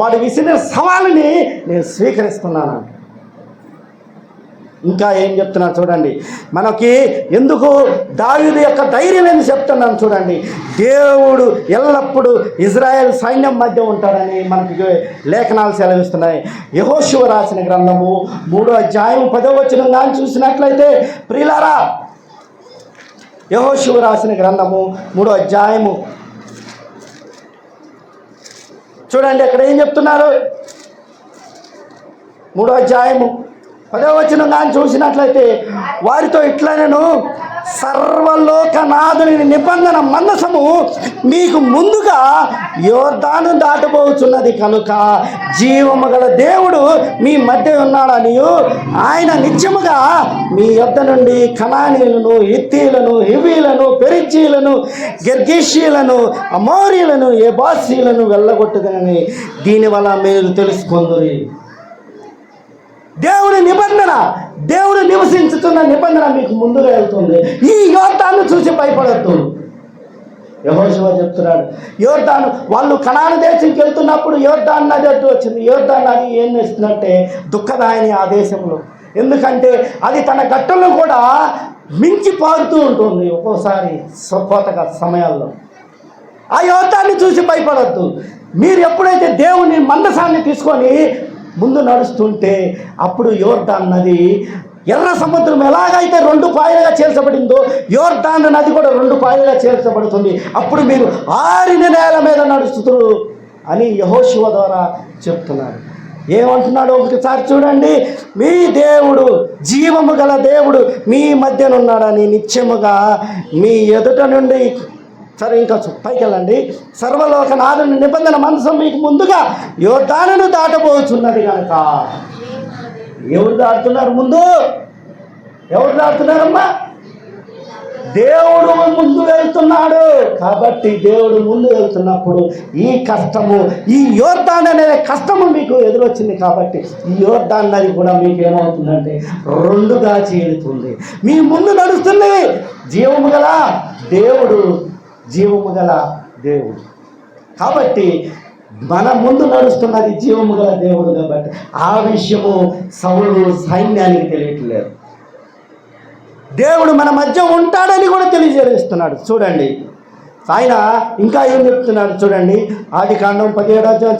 వాడు విసిరిన సవాలుని నేను స్వీకరిస్తున్నాను. ఇంకా ఏం చెప్తున్నాను చూడండి. మనకి ఎందుకు దావీదు యొక్క ధైర్యం ఎందుకు చెప్తున్నాను చూడండి. దేవుడు ఎల్లప్పుడూ ఇజ్రాయెల్ సైన్యం మధ్య ఉంటాడని మనకి లేఖనాలు సెలవిస్తున్నాయి. యెహోషువ రాసిన గ్రంథము 3వ అధ్యాయం 10వ వచనం కానీ చూసినట్లయితే ప్రియులారా, యెహోషువ రాసిన గ్రంథము 3వ అధ్యాయము చూడండి. అక్కడ ఏం చెప్తున్నారు? 3వ అధ్యాయము 10వ వచనం కానీ చూసినట్లయితే వారితో ఇట్లనెను, సర్వలోకనాథుని నిబంధన మందసము మీకు ముందుగా యోర్దాను దాటబోచున్నది కనుక జీవము గల దేవుడు మీ మధ్య ఉన్నాడనియు ఆయన నిత్యముగా మీ యొద్ద నుండి కనానీయులను, హిత్తీయులను, హివీలను, పెరిజ్జీయులను, గిర్గీషీయులను, అమోరీయులను, యెబూసీయులను వెళ్ళగొట్టుదనని దీనివల్ల మీరు తెలుసుకొందురి. దేవుని నిబంధన, దేవుడు నివసించుతున్న నిబంధన మీకు ముందుగా వెళ్తుంది. ఈ యోర్దాను చూసి భయపడద్దు. యెహోషువ చెప్తున్నాడు, యోర్దాను వాళ్ళు కనాను దేశంకి వెళ్తున్నప్పుడు యోర్దాను నది అడ్డు వచ్చింది. యోర్దాను నది ఏం చేస్తుందంటే దుఃఖదాయని ఆ దేశంలో. ఎందుకంటే అది తన గట్టులను కూడా మించి పారుతూ ఉంటుంది ఒక్కోసారి కోతక సమయాల్లో. ఆ యోర్దాన్ని చూసి భయపడద్దు. మీరు ఎప్పుడైతే దేవుని మందసాన్ని తీసుకొని ముందు నడుస్తుంటే అప్పుడు యోర్దాను నది ఎర్ర సముద్రం ఎలాగైతే 2 పాయలుగా చేర్చబడిందో యోర్దాను నది కూడా 2 పాయలుగా చేర్చబడుతుంది. అప్పుడు మీరు ఆరిన నేల మీద నడుస్తున్నారు అని యెహోషువ ద్వారా చెప్తున్నాడు. ఏమంటున్నాడు ఒకసారి చూడండి. మీ దేవుడు, జీవము గల దేవుడు మీ మధ్యనున్నాడని నిత్యముగా మీ ఎదుట నుండి, సరే ఇంకా పైకి వెళ్ళండి, సర్వలోకనాథుని నిబంధన మందసం మీకు ముందుగా యోర్దానును దాటబోచున్నది కనుక. ఎవరు దాటుతున్నారు ముందు? ఎవరు దాటుతున్నారమ్మా? దేవుడు ముందు వెళ్తున్నాడు. కాబట్టి దేవుడు ముందు వెళ్తున్నప్పుడు ఈ కష్టము, ఈ యోర్దాను అనే కష్టము మీకు ఎదురొచ్చింది. కాబట్టి ఈ యోర్దాను నది కూడా మీకు ఏమవుతుందంటే 2గా చీలుతుంది. మీ ముందు నడుస్తుంది జీవము గల దేవుడు, జీవము గల దేవుడు. కాబట్టి మన ముందు నడుస్తున్నది జీవము గల దేవుడు. కాబట్టి ఆ విషయము సౌలు సైన్యానికి తెలియట్లేదు. దేవుడు మన మధ్య ఉంటాడని కూడా తెలియజేస్తున్నాడు. చూడండి ఆయన ఇంకా ఏం చెప్తున్నాడు చూడండి. ఆదికాండం 17వ అధ్యాయం